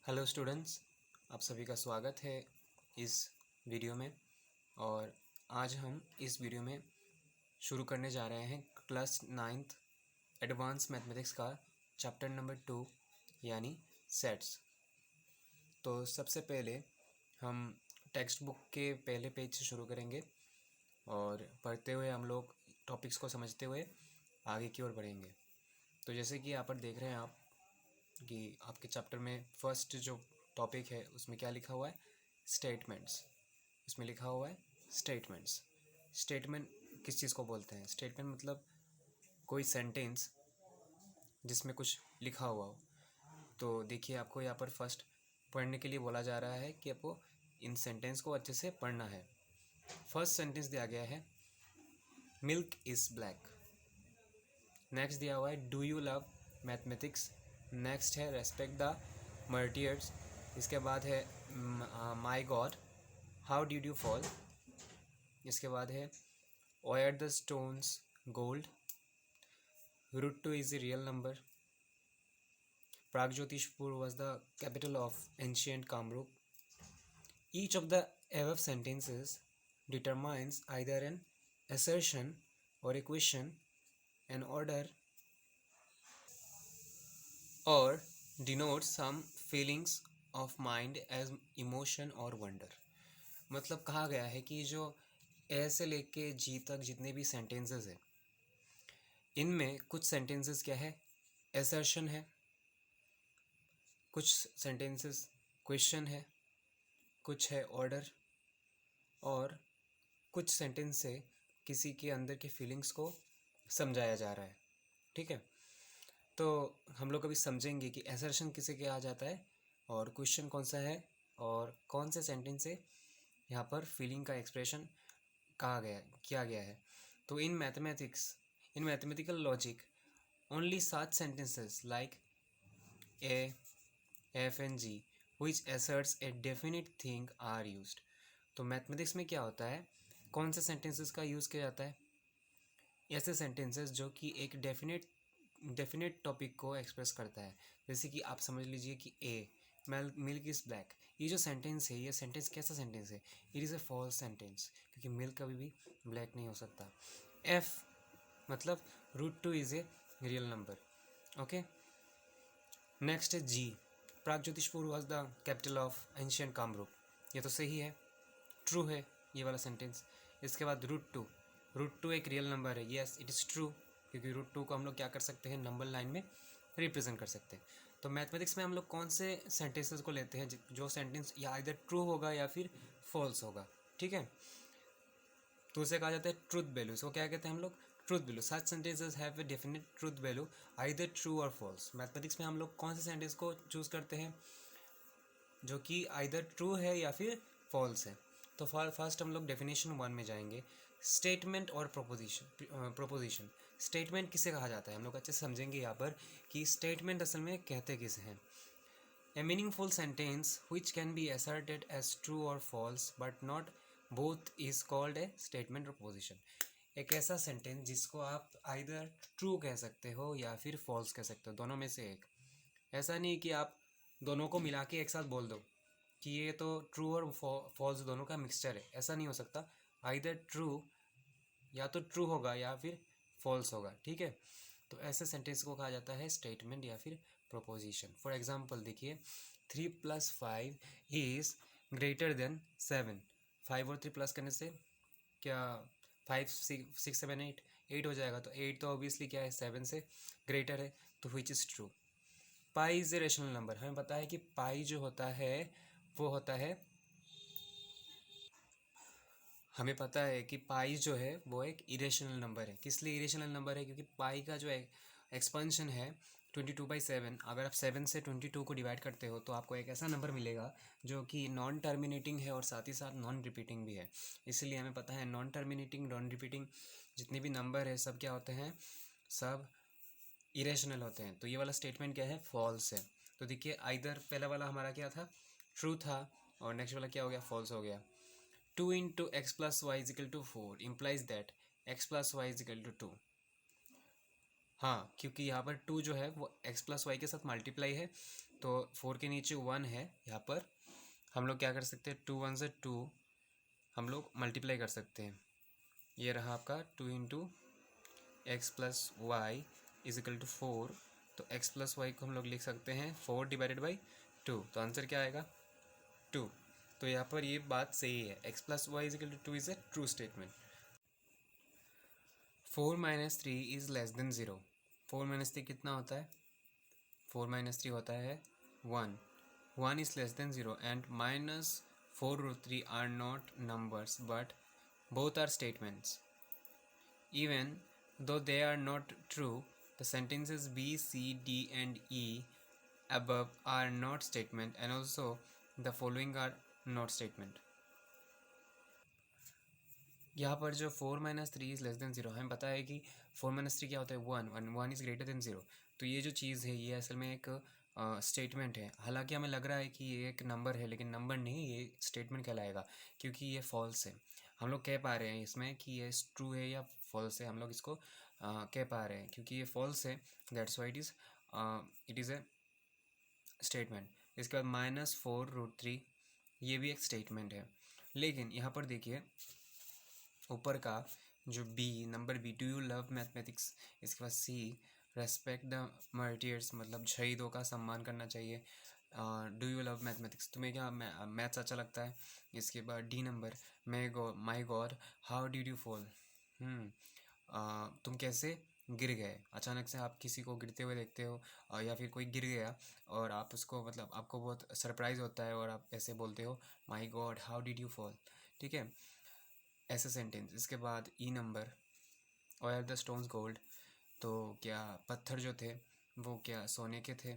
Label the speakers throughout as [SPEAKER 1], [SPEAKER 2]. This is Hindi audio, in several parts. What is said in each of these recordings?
[SPEAKER 1] हेलो स्टूडेंट्स, आप सभी का स्वागत है इस वीडियो में। और आज हम इस वीडियो में शुरू करने जा रहे हैं क्लास 9th एडवांस मैथमेटिक्स का चैप्टर नंबर 2 यानी सेट्स। तो सबसे पहले हम टेक्स्ट बुक के पहले पेज से शुरू करेंगे और पढ़ते हुए हम लोग टॉपिक्स को समझते हुए आगे की ओर बढ़ेंगे। तो जैसे कि यहाँ पर देख रहे हैं आप कि आपके चैप्टर में फर्स्ट जो टॉपिक है उसमें क्या लिखा हुआ है, स्टेटमेंट्स। इसमें लिखा हुआ है स्टेटमेंट्स। स्टेटमेंट किस चीज़ को बोलते हैं? स्टेटमेंट मतलब कोई सेंटेंस जिसमें कुछ लिखा हुआ हो। तो देखिए, आपको यहाँ पर फर्स्ट पढ़ने के लिए बोला जा रहा है कि आपको इन सेंटेंस को अच्छे से पढ़ना है। फर्स्ट सेंटेंस दिया गया है मिल्क इज़ ब्लैक। नेक्स्ट दिया हुआ है do you love mathematics. Next है रेस्पेक्ट द मार्टियर्स। इसके बाद है my God how did you fall. इसके बाद है why are the stones gold. Root two is a real number. Pragjyotishpur was the capital of ancient Kamrup. Each of the above sentences determines either an assertion or a question, an order or denotes some feelings of mind as emotion or wonder। मतलब कहा गया है कि जो ए से लेके जी तक जितने भी सेंटेंसेस है, इनमें कुछ सेंटेंसेस क्या है, एसर्शन है, कुछ सेंटेंसेस क्वेश्चन है, कुछ है ऑर्डर, और कुछ सेंटेंस से किसी के अंदर के फीलिंग्स को समझाया जा रहा है। ठीक है, तो हम लोग अभी समझेंगे कि एसर्शन किसे कहा जाता है और क्वेश्चन कौन सा है और कौन से सेंटेंस से यहाँ पर फीलिंग का एक्सप्रेशन किया गया है। तो इन mathematical logic only such sentences like A, F and G which asserts a definite thing are used। तो मैथमेटिक्स में क्या होता है, कौन से सेंटेंसेस का यूज़ किया जाता है? ऐसे सेंटेंसेस जो कि एक डेफिनेट टॉपिक को एक्सप्रेस करता है। जैसे कि आप समझ लीजिए कि ए मिल्क इज़ ब्लैक। ये जो सेंटेंस है, ये सेंटेंस कैसा सेंटेंस है? It is a false sentence, क्योंकि मिल्क कभी भी ब्लैक नहीं हो सकता। एफ मतलब root two is a real number. Okay, next है जी, Pragjyotishpur was the capital of ancient Kamrup. ये तो सही है, ट्रू है ये वाला सेंटेंस। इसके बाद रूट टू एक रियल नंबर है। येस इट इज़ ट्रू, क्योंकि रूट टू को हम लोग क्या कर सकते हैं, नंबर लाइन में रिप्रेजेंट कर सकते हैं। तो मैथमेटिक्स में हम लोग कौन से सेंटेंसेस को लेते हैं जो सेंटेंस या इधर ट्रू होगा या फिर फॉल्स होगा। ठीक है, तो उसे कहा जाता है ट्रूथ वैल्यू। इसको क्या कहते हैं हम लोग, truth value. Such sentences have a definite truth value either true और फॉल्स। मैथमेटिक्स में हम लोग कौन से सेंटेंस को चूज़ करते हैं जो कि आइदर ट्रू है या फिर फॉल्स है। तो फर्स्ट हम लोग डेफिनेशन 1 में जाएंगे, स्टेटमेंट और प्रोपोजिशन। स्टेटमेंट किसे कहा जाता है, हम लोग अच्छे से समझेंगे यहाँ पर कि स्टेटमेंट असल में कहते किसे हैं। A meaningful sentence which can be asserted as true और false but not both is called a statement और प्रोपोजिशन। एक ऐसा सेंटेंस जिसको आप आइदर ट्रू कह सकते हो या फिर फॉल्स कह सकते हो, दोनों में से एक। ऐसा नहीं कि आप दोनों को मिला के एक साथ बोल दो कि ये तो ट्रू और फॉल्स दोनों का मिक्सचर है, ऐसा नहीं हो सकता। आइदर ट्रू या तो ट्रू होगा या फिर फॉल्स होगा। ठीक है, तो ऐसे सेंटेंस को कहा जाता है स्टेटमेंट या फिर प्रोपोजिशन। फॉर एग्जांपल देखिए, 3+5 इज़ ग्रेटर देन 7। 5 और 3 प्लस करने से क्या 5 6 7 8 हो जाएगा। तो 8 तो ऑब्वियसली क्या है, 7 से ग्रेटर है, तो which is true. Pi is a rational number. हमें पता है कि पाई जो होता है वो होता है, हमें पता है कि पाई जो है वो एक इरेशनल नंबर है। किस लिए इरेशनल नंबर है? क्योंकि पाई का जो एक्सपेंशन है 22/7, अगर आप 7 से 22 को डिवाइड करते हो तो आपको एक ऐसा नंबर मिलेगा जो कि नॉन टर्मिनेटिंग है और साथ ही साथ नॉन रिपीटिंग भी है। इसलिए हमें पता है नॉन टर्मिनेटिंग नॉन रिपीटिंग जितने भी नंबर है सब क्या होते हैं, सब इरेशनल होते हैं। तो ये वाला स्टेटमेंट क्या है, फॉल्स है। तो देखिए, आइदर पहला वाला हमारा क्या था, ट्रू था, और नेक्स्ट वाला क्या हो गया, फॉल्स हो गया। 2 into x plus y is equal to 4 implies that x plus y is equal to 2। हाँ, क्योंकि यहाँ पर 2 जो है वो एक्स प्लस वाई के साथ मल्टीप्लाई है, तो 4 के नीचे 1 है, यहाँ पर हम लोग क्या कर सकते हैं, 2 1 से 2 हम लोग मल्टीप्लाई कर सकते हैं। ये रहा आपका 2 into x plus y is equal to 4। तो x प्लस वाई को हम लोग लिख सकते हैं 4 डिवाइडेड बाई 2। तो आंसर क्या आएगा, 2। तो यहाँ पर ये बात सही है, x plus y is equal to 2 is a true statement. 4 minus 3 is less than 0। 4 minus 3 कितना होता है, 4 माइनस 3 होता है 1। 1 is less than 0 and minus 4 root 3 are not numbers but both are statements. Even though they are not true, the sentences B, C, D and E above are not statement and also the following are not statement. यहाँ पर जो 4 माइनस 3 इज़ लेस देन 0, हमें पता है कि 4 माइनस 3 क्या होता है, 1 1 1 इज़ ग्रेटर देन 0। तो ये जो चीज़ है ये असल में एक स्टेटमेंट है। हालांकि हमें लग रहा है कि ये एक नंबर है, लेकिन नंबर नहीं, ये स्टेटमेंट कहलाएगा क्योंकि ये फॉल्स है। हम लोग कह पा रहे हैं इसमें कि ये ट्रू है या फॉल्स है, हम लोग इसको कह पा रहे हैं क्योंकि ये फॉल्स है, that's why it is A statement. इसके बाद -4√3 ये भी एक स्टेटमेंट है। लेकिन यहाँ पर देखिए ऊपर का जो B number B, do you love mathematics, इसके बाद सी रेस्पेक्ट द मार्टियर्स, मतलब शहीदों का सम्मान करना चाहिए। डू यू लव मैथमेटिक्स, तुम्हें क्या मैथ्स अच्छा लगता है। इसके बाद D number, my God how did you fall, तुम कैसे गिर गए। अचानक से आप किसी को गिरते हुए देखते हो या फिर कोई गिर गया और आप उसको मतलब आपको बहुत सरप्राइज़ होता है और आप ऐसे बोलते हो my God how did you fall. ठीक है, ऐसे सेंटेंस। इसके बाद E number, oil the stones gold, तो क्या पत्थर जो थे वो क्या सोने के थे।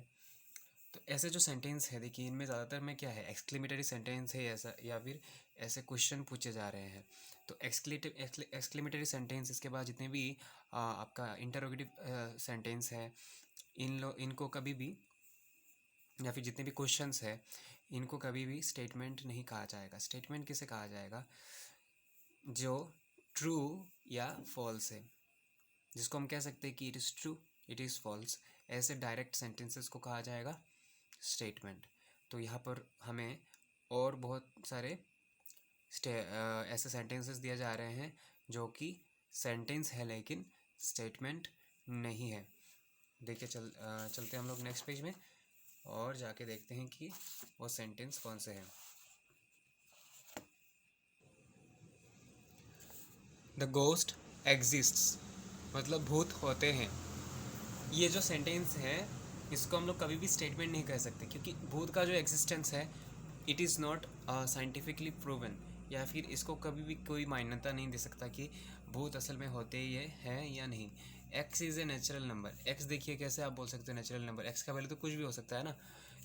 [SPEAKER 1] तो ऐसे जो सेंटेंस है देखिए, इनमें ज़्यादातर में क्या है, एक्सक्लेमेटरी सेंटेंस है ऐसा, या फिर ऐसे क्वेश्चन पूछे जा रहे हैं। तो एक्सक्लेमेटरी सेंटेंस, इसके बाद जितने भी आपका इंटरोगेटिव सेंटेंस है, इनको कभी भी, या फिर जितने भी क्वेश्चंस है इनको कभी भी स्टेटमेंट नहीं कहा जाएगा। स्टेटमेंट किसे कहा जाएगा, जो ट्रू या फॉल्स है, जिसको हम कह सकते हैं कि it is true, it is false, ऐसे डायरेक्ट सेंटेंसेस को कहा जाएगा स्टेटमेंट। तो यहाँ पर हमें और बहुत सारे ऐसे सेंटेंसेस दिए जा रहे हैं जो कि सेंटेंस है लेकिन स्टेटमेंट नहीं है। देखिए चलते हम लोग नेक्स्ट पेज में और जाके देखते हैं कि वो सेंटेंस कौन से हैं। द गोस्ट एग्जिस्ट्स, मतलब भूत होते हैं। ये जो सेंटेंस है इसको हम लोग कभी भी स्टेटमेंट नहीं कह सकते क्योंकि भूत का जो एग्जिस्टेंस है it is not scientifically proven, या फिर इसको कभी भी कोई मान्यता नहीं दे सकता कि भूत असल में होते ही हैं या नहीं। X is a natural number, x देखिए कैसे आप बोल सकते हो नेचुरल नंबर, एक्स का वैल्यू तो कुछ भी हो सकता है ना।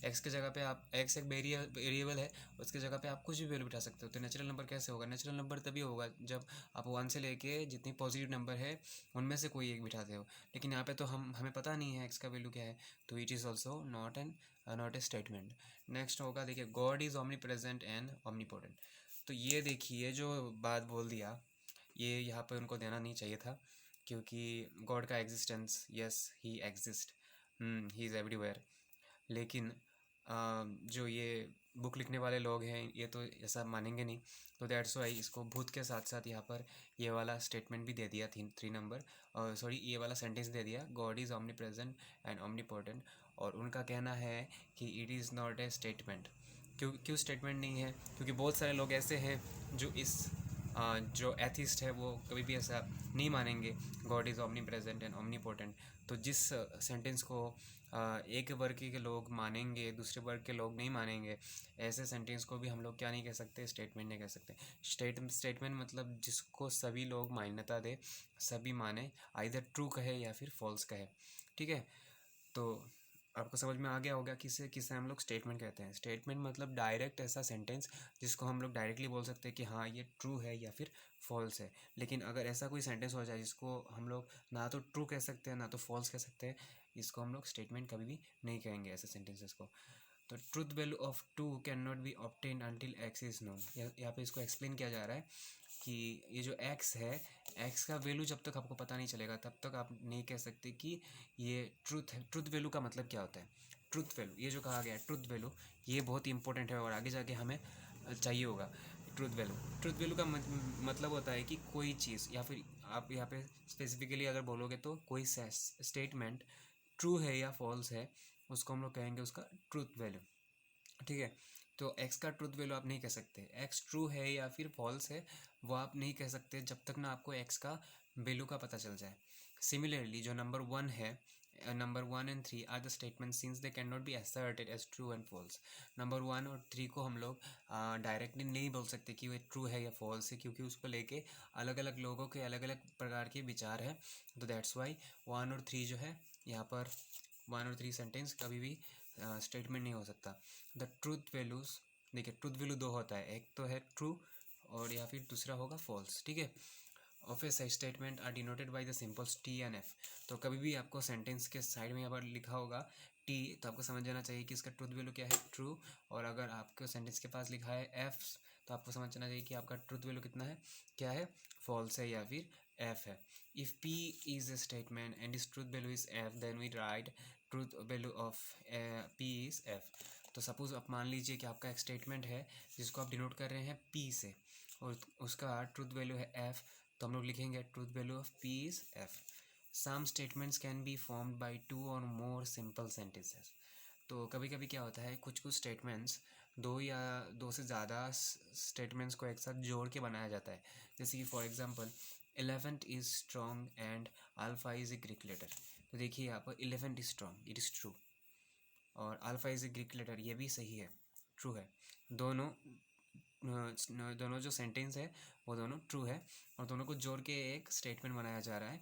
[SPEAKER 1] एक्स के जगह पे आप, एक्स एक वेरिएबल है, उसके जगह पे आप कुछ भी वैल्यू बिठा सकते हो। तो नेचुरल नंबर कैसे होगा, नेचुरल नंबर तभी होगा जब आप 1 से लेके जितनी पॉजिटिव नंबर है उनमें से कोई एक बिठाते हो। लेकिन यहाँ पे तो हमें पता नहीं है एक्स का वैल्यू क्या है, तो it is also not a statement. Next होगा देखिए, God is omni present and omnipotent. तो ये देखिए जो बात बोल दिया, ये यहाँ पे उनको देना नहीं चाहिए था क्योंकि गॉड का existence, yes he exist, he is everywhere. लेकिन जो ये बुक लिखने वाले लोग हैं ये तो ऐसा मानेंगे नहीं, तो दैट्स वाई इसको भूत के साथ साथ यहाँ पर ये वाला स्टेटमेंट भी दे दिया, 3 नंबर, सॉरी ये वाला सेंटेंस दे दिया, God is omni present and omnipotent. और उनका कहना है कि it is not a statement. क्यों स्टेटमेंट नहीं है, क्योंकि बहुत सारे लोग ऐसे हैं जो जो एथिस्ट है वो कभी भी ऐसा नहीं मानेंगे God is omni present and omnipotent. तो जिस सेंटेंस को एक वर्ग के लोग मानेंगे दूसरे वर्ग के लोग नहीं मानेंगे, ऐसे सेंटेंस को भी हम लोग क्या नहीं कह सकते, स्टेटमेंट नहीं कह सकते। स्टेटमेंट मतलब जिसको सभी लोग मान्यता दे, सभी माने, आइदर ट्रू कहे या फिर फॉल्स कहे। ठीक है, तो आपको समझ में आ गया होगा किसे किसे हम लोग स्टेटमेंट कहते हैं। स्टेटमेंट मतलब डायरेक्ट ऐसा सेंटेंस जिसको हम लोग डायरेक्टली बोल सकते हैं कि हाँ ये ट्रू है या फिर फॉल्स है। लेकिन अगर ऐसा कोई सेंटेंस हो जाए जिसको हम लोग ना तो ट्रू कह सकते हैं ना तो फॉल्स कह सकते हैं, इसको हम लोग स्टेटमेंट कभी भी नहीं कहेंगे ऐसे सेंटेंसेस को। तो truth value of 2 can not B obtain until x is known, यहाँ पे इसको एक्सप्लेन किया जा रहा है कि ये जो x है, x का वैल्यू जब तक आपको पता नहीं चलेगा तब तक आप नहीं कह सकते कि ये ट्रूथ है। ट्रूथ वैल्यू का मतलब क्या होता है, ट्रुथ वैल्यू, ये जो कहा गया है ट्रुथ वैल्यू, ये बहुत ही इंपॉर्टेंट है और आगे जाके हमें चाहिए होगा। ट्रुथ वैल्यू का मतलब होता है कि कोई चीज़, या फिर आप यहाँ पे स्पेसिफिकली अगर बोलोगे तो कोई स्टेटमेंट ट्रू है या फॉल्स है, उसको हम लोग कहेंगे उसका ट्रुथ वैल्यू। ठीक है, तो एक्स का ट्रुथ वैल्यू आप नहीं कह सकते, एक्स ट्रू है या फिर फॉल्स है वो आप नहीं कह सकते जब तक ना आपको एक्स का वैल्यू का पता चल जाए। सिमिलरली जो नंबर 1 है, number 1 and 3 are the statement since they can not be asserted as true and false. Number 1 और 3 को हम लोग डायरेक्टली नहीं बोल सकते कि वो ट्रू है या फॉल्स है, क्योंकि उसको लेके अलग अलग लोगों के अलग अलग प्रकार के विचार है। तो दैट्स वाई 1 और 3 जो है यहाँ पर 1 और 3 सेंटेंस कभी भी स्टेटमेंट नहीं हो सकता। द ट्रूथ वैल्यूज, देखिए ट्रूथ वैल्यू दो होता है, एक तो है ट्रू और या फिर दूसरा होगा फॉल्स। ठीक है, of a statement are denoted by the symbols T and F. तो कभी भी आपको सेंटेंस के साइड में यहाँ पर लिखा होगा टी, तो आपको समझ जाना चाहिए कि इसका ट्रूथ वैल्यू क्या है, ट्रू। और अगर आपको सेंटेंस के पास लिखा है एफ, तो आपको समझ जाना चाहिए कि आपका ट्रूथ वैल्यू कितना है, क्या है, फॉल्स है या फिर एफ है। If P is a statement and is truth value is F, then we write truth value of P is F. तो सपोज आप मान लीजिए कि आपका एक स्टेटमेंट है जिसको आप डिनोट कर रहे हैं पी से और उसका ट्रूथ वैल्यू है एफ, तो हम लोग लिखेंगे truth value of P is F. Some statements can be formed by 2 और मोर सिंपल सेंटेंसेस। तो कभी कभी क्या होता है, कुछ कुछ स्टेटमेंट्स दो या दो से ज़्यादा स्टेटमेंट्स को एक साथ जोड़ के बनाया जाता है। जैसे कि for example elephant is strong and alpha is a Greek letter. तो देखिए यहाँ पर elephant is strong, it is true, और alpha is a Greek letter, ये भी सही है, ट्रू है। दोनों दोनों जो सेंटेंस है वो दोनों ट्रू है और दोनों को जोड़ के एक स्टेटमेंट बनाया जा रहा है।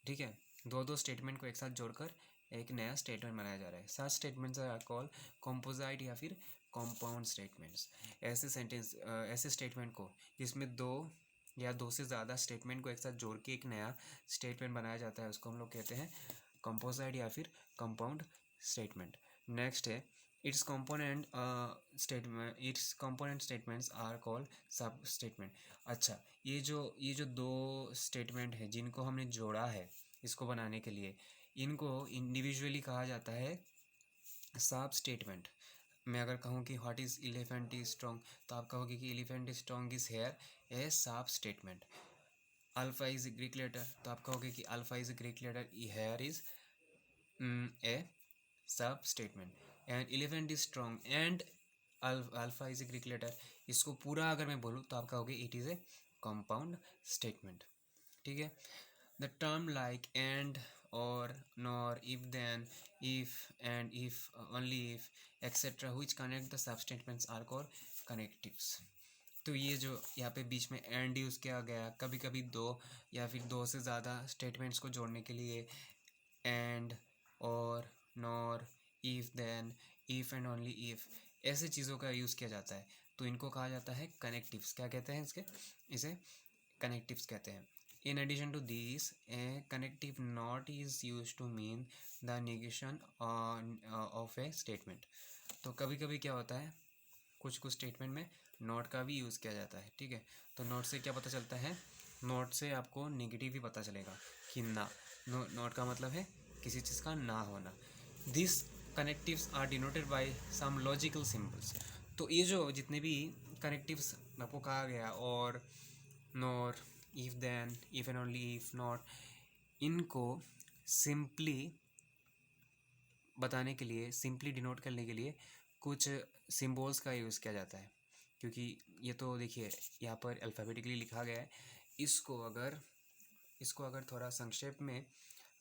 [SPEAKER 1] ठीक है, दो दो स्टेटमेंट को एक साथ जोड़कर एक नया स्टेटमेंट बनाया जा रहा है। Such statements are called composite या फिर कॉम्पाउंड स्टेटमेंट्स। ऐसे सेंटेंस, ऐसे स्टेटमेंट को जिसमें दो या दो से ज़्यादा स्टेटमेंट को एक साथ जोड़ के एक नया स्टेटमेंट बनाया जाता है, उसको हम लोग कहते हैं कॉम्पोजाइट या फिर कंपाउंड स्टेटमेंट। नेक्स्ट है its component statements are called सब स्टेटमेंट। अच्छा, ये जो दो स्टेटमेंट है जिनको हमने जोड़ा है इसको बनाने के लिए, इनको इंडिविजुअली कहा जाता है सब स्टेटमेंट। मैं अगर कहूँ कि what is elephant is strong, तो आप कहोगे कि elephant is strong is here, a sub statement. Alpha is Greek letter, तो आप कहोगे कि alpha is Greek letter, here is a sub statement. And elephant is strong and alpha is a Greek letter, इसको पूरा अगर मैं बोलूँ तो आप कहोगे it is a compound statement. ठीक है, द टर्म लाइक एंड और nor, if then, if and, if only if, etcetera which connect the sub statements are called connectives. तो ये जो यहाँ पे बीच में एंड यूज़ किया गया, कभी कभी दो या फिर दो से ज़्यादा स्टेटमेंट्स को जोड़ने के लिए एंड और nor, if then, if and only if, ऐसे चीज़ों का यूज़ किया जाता है, तो इनको कहा जाता है कनेक्टिव्स। क्या कहते हैं इसे कनेक्टिव्स कहते हैं। In addition to this, a connective not is use to mean the negation of a statement. तो कभी कभी क्या होता है, कुछ कुछ स्टेटमेंट में नॉट का भी यूज़ किया जाता है। ठीक है, तो नॉट से क्या पता चलता है, नॉट से आपको नेगेटिव भी पता चलेगा कि ना, नॉट का मतलब है किसी चीज़ का ना होना। This connectives are denoted by some logical symbols. तो ये जो जितने भी कनेक्टिव्स आपको कहा गया, और nor, if then, if and only if, not, इनको सिंपली बताने के लिए, सिंपली डिनोट करने के लिए कुछ सिंबल्स का यूज़ किया जाता है। क्योंकि ये तो देखिए यहाँ पर अल्फ़ाबेटिकली लिखा गया है, इसको अगर थोड़ा संक्षेप में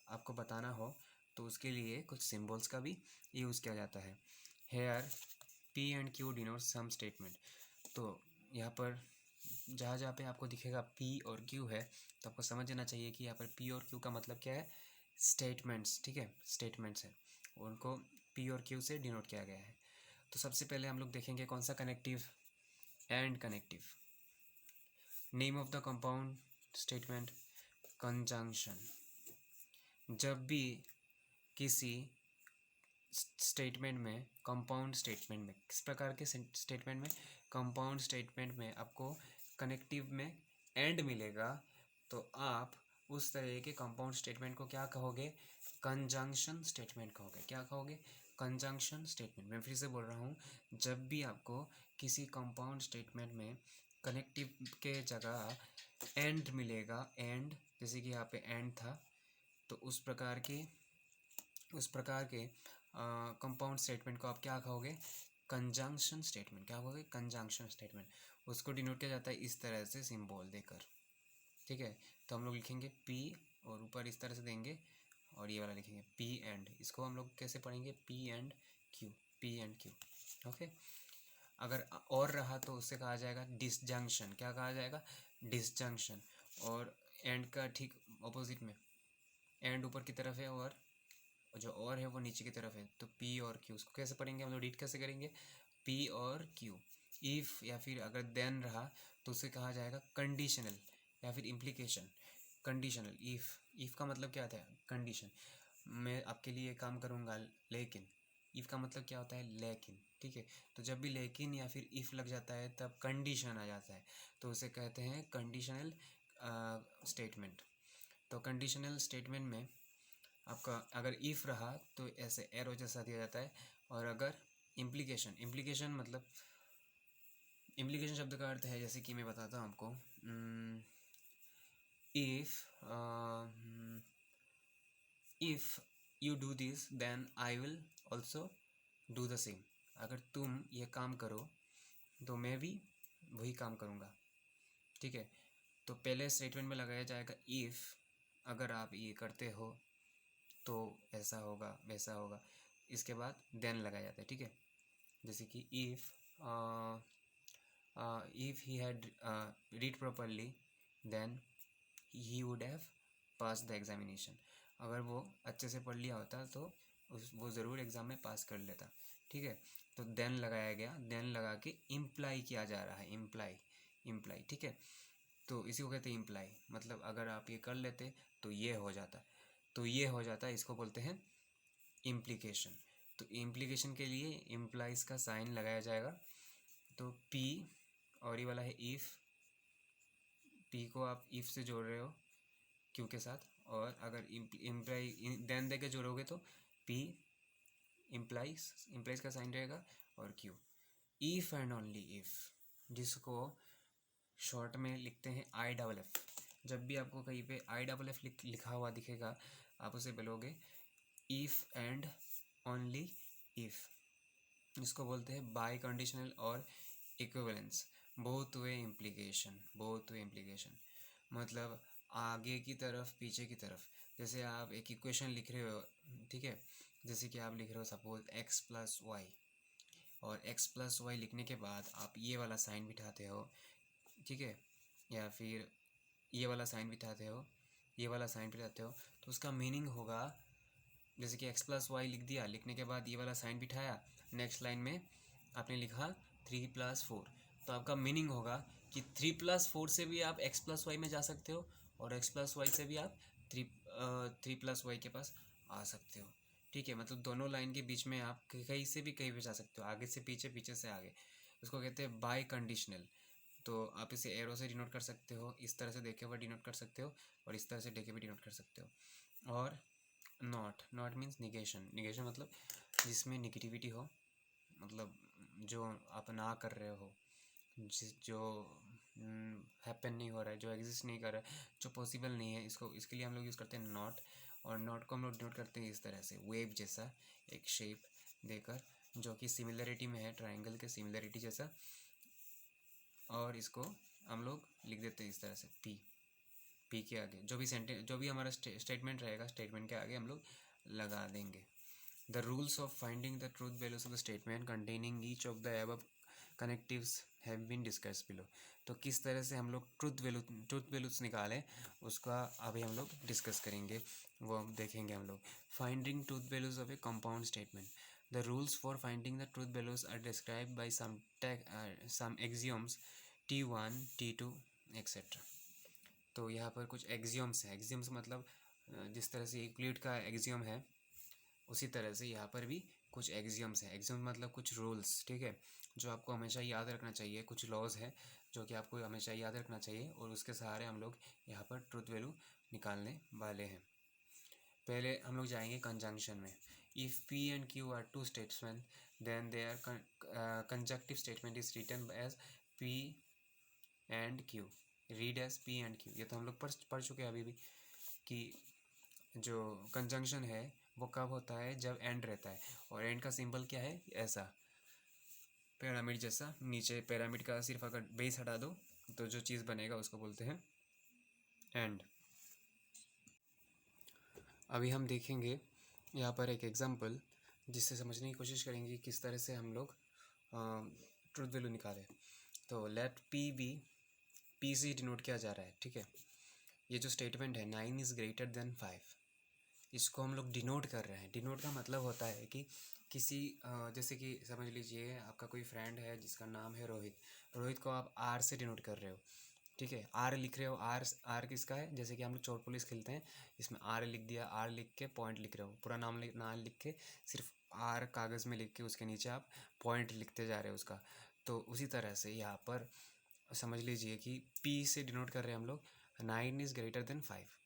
[SPEAKER 1] आपको बताना हो तो उसके लिए कुछ सिंबल्स का भी यूज़ किया जाता है। Here P and Q denote some statement. तो यहाँ पर जहाँ जहाँ पे आपको दिखेगा पी और क्यू है, तो आपको समझ जाना चाहिए कि यहाँ पर पी और क्यू का मतलब क्या है, स्टेटमेंट्स। ठीक है, स्टेटमेंट्स है, उनको पी और क्यू से डिनोट किया गया है। तो सबसे पहले हम लोग देखेंगे कौन सा connective, and connective. Name of the compound statement, conjunction. जब भी किसी स्टेटमेंट में, कंपाउंड स्टेटमेंट में, किस प्रकार के स्टेटमेंट में, कंपाउंड स्टेटमेंट में आपको कनेक्टिव में एंड मिलेगा, तो आप उस तरह के कंपाउंड स्टेटमेंट को क्या कहोगे, कंजंक्शन स्टेटमेंट कहोगे। क्या कहोगे, कंजंक्शन स्टेटमेंट, मैं फिर से बोल रहा हूँ, जब भी आपको किसी कंपाउंड स्टेटमेंट में कनेक्टिव के जगह एंड मिलेगा, एंड जैसे कि यहाँ पे एंड था, तो उस प्रकार के कंपाउंड स्टेटमेंट को आप क्या कहोगे? Conjunction statement. क्या कहोगे? Conjunction statement. उसको डिनोट किया जाता है इस तरह से सिंबल देकर, ठीक है। तो हम लोग लिखेंगे पी और ऊपर इस तरह से देंगे और ये वाला लिखेंगे पी एंड। इसको हम लोग कैसे पढ़ेंगे? P and Q, P and Q, okay. अगर और रहा तो उससे कहा जाएगा डिसजंक्शन। क्या कहा जाएगा? डिसजंक्शन। और एंड का ठीक ऑपोजिट में, एंड ऊपर की तरफ है और जो और है वो नीचे की तरफ है, तो पी और क्यू। उसको कैसे पढ़ेंगे हम लोग? रीड कैसे करेंगे? पी और क्यू। इफ़ या फिर अगर देन रहा तो उसे कहा जाएगा कंडीशनल या फिर इम्प्लीकेशन। कंडीशनल। इफ़ का मतलब क्या होता है? कंडीशन। मैं आपके लिए काम करूँगा लेकिन, इफ़ का मतलब क्या होता है? लेकिन, ठीक है। तो जब भी लेकिन या फिर इफ़ लग जाता है तब कंडीशन आ जाता है, तो उसे कहते हैं कंडीशनल स्टेटमेंट। तो कंडीशनल स्टेटमेंट में आपका अगर इफ़ रहा तो ऐसे एरो जैसा दिया जाता है, और अगर इम्प्लीकेशन मतलब, इम्प्लीकेशन शब्द का अर्थ है, जैसे कि मैं बताता हूँ आपको, if you do this then I will also do the same. अगर तुम ये काम करो तो मैं भी वही काम करूँगा, ठीक है। तो पहले स्टेटमेंट में लगाया जाएगा इफ़, अगर आप ये करते हो तो ऐसा होगा वैसा होगा। इसके बाद देन लगाया जाता है, ठीक है। जैसे कि if he had read properly then he would have pass the examination. अगर वो अच्छे से पढ़ लिया होता तो वो ज़रूर एग्ज़ाम में पास कर लेता, ठीक है। तो देन लगाया गया, देन लगा के इम्प्लाई किया जा रहा है, इम्प्लाई, ठीक है। तो इसी को कहते हैं इम्प्लाई। मतलब अगर आप ये कर लेते तो ये हो जाता, इसको बोलते हैं इम्प्लीकेशन। तो इम्प्लीकेशन के लिए इम्प्लाइज का साइन लगाया जाएगा। तो पी और ये वाला है इफ़, पी को आप इफ़ से जोड़ रहे हो क्यू के साथ, और अगर इम्प्लाई देन दे के जोड़ोगे तो पी इम्प्लाइज का साइन रहेगा और Q. If and only if, जिसको शॉर्ट में लिखते हैं IFF। जब भी आपको कहीं पे IFF लिखा हुआ दिखेगा आप उसे बोलोगे इफ़ एंड ओनली इफ़। इसको बोलते हैं बाई कंडीशनल और इक्विवेलेंस, बोथ वे इम्प्लीकेशन। मतलब आगे की तरफ पीछे की तरफ। जैसे आप एक इक्वेशन लिख रहे हो, ठीक है। जैसे कि आप लिख रहे हो सपोज x+y, और x+y लिखने के बाद आप ये वाला साइन बिठाते हो, ठीक है, या फिर ये वाला साइन बिठाते हो, तो उसका मीनिंग होगा, जैसे कि x+y लिख दिया, लिखने के बाद ये वाला साइन बिठाया, नेक्स्ट लाइन में आपने लिखा 3+4, तो आपका मीनिंग होगा कि 3+4 से भी आप x+y में जा सकते हो और x+y से भी आप 3+y के पास आ सकते हो, ठीक है। मतलब दोनों लाइन के बीच में आप कहीं से भी कहीं भी जा सकते हो, आगे से पीछे, पीछे से आगे। उसको कहते हैं बाई कंडीशनल। तो आप इसे एरो से डिनोट कर सकते हो, इस तरह से देखे हुए डिनोट कर सकते हो, और इस तरह से देखे हुए डिनोट कर सकते हो। और नॉट मीन्स निगेशन मतलब जिसमें निगेटिविटी हो, मतलब जो आप ना कर रहे हो, जो हैपन नहीं हो रहा है, जो एग्जिस्ट नहीं कर रहा है, जो पॉसिबल नहीं है, इसके लिए हम लोग यूज़ करते हैं नॉट। और नॉट को हम लोग डिनोट करते हैं इस तरह से, वेव जैसा एक शेप देकर, जो कि सिमिलरिटी में है, ट्राइंगल के सिमिलरिटी जैसा। और इसको हम लोग लिख देते हैं इस तरह से, पी के आगे जो भी हमारा स्टेटमेंट रहेगा, स्टेटमेंट के आगे हम लोग लगा देंगे। The rules of finding the truth values of the statement containing each of the above connectives have been discuss below. तो किस तरह से हम लोग ट्रूथ वैल्यूज निकालें उसका अभी हम लोग डिस्कस करेंगे, वो देखेंगे हम लोग। Finding truth values of a compound statement. The rules for finding the truth values are describe by some axioms T1 T2 etcetera. तो यहाँ पर कुछ एक्सियोम्स हैं। एक्सियोम्स मतलब जिस तरह से यूक्लिड का एक्सियोम है उसी तरह से यहाँ पर भी कुछ एक्सियोम्स हैं। एक्सियोम मतलब कुछ रूल्स, ठीक है, जो आपको हमेशा याद रखना चाहिए। कुछ लॉज है जो कि आपको हमेशा याद रखना चाहिए, और उसके सहारे हम लोग यहाँ पर ट्रूथ वैल्यू निकालने वाले हैं। पहले हम लोग जाएंगे कंजंक्शन में। If P and Q are two statements, then their conjunctive statement is written as P and Q. Read as P and Q. ये तो हम लोग पढ़ चुके हैं अभी भी कि जो कंजंक्शन है वो कब होता है, जब एंड रहता है, और एंड का सिंबल क्या है, ऐसा पिरामिड जैसा. नीचे पिरामिड का सिर्फ अगर बेस हटा दो तो जो चीज़ बनेगा उसको बोलते हैं एंड. अभी हम देखेंगे यहाँ पर एक एग्जांपल जिससे समझने की कोशिश करेंगे किस तरह से हम लोग ट्रुथ वैल्यू निकालें. तो लेट पी बी, पी से डिनोट किया जा रहा है, ठीक है. ये जो स्टेटमेंट है 9 इज़ ग्रेटर देन 5, इसको हम लोग डिनोट कर रहे हैं. डिनोट का मतलब होता है कि किसी जैसे कि समझ लीजिए आपका कोई फ्रेंड है जिसका नाम है रोहित. रोहित को आप आर से डिनोट कर रहे हो, ठीक है. आर लिख रहे हो. आर किसका है, जैसे कि हम लोग चोर पुलिस खेलते हैं, इसमें आर लिख दिया. आर लिख के पॉइंट लिख रहे हो, पूरा नाम लिख के सिर्फ आर कागज़ में लिख के उसके नीचे आप पॉइंट लिखते जा रहे हो उसका. तो उसी तरह से यहाँ पर समझ लीजिए कि पी से डिनोट कर रहे हैं हम लोग 9 इज़ ग्रेटर देन 5,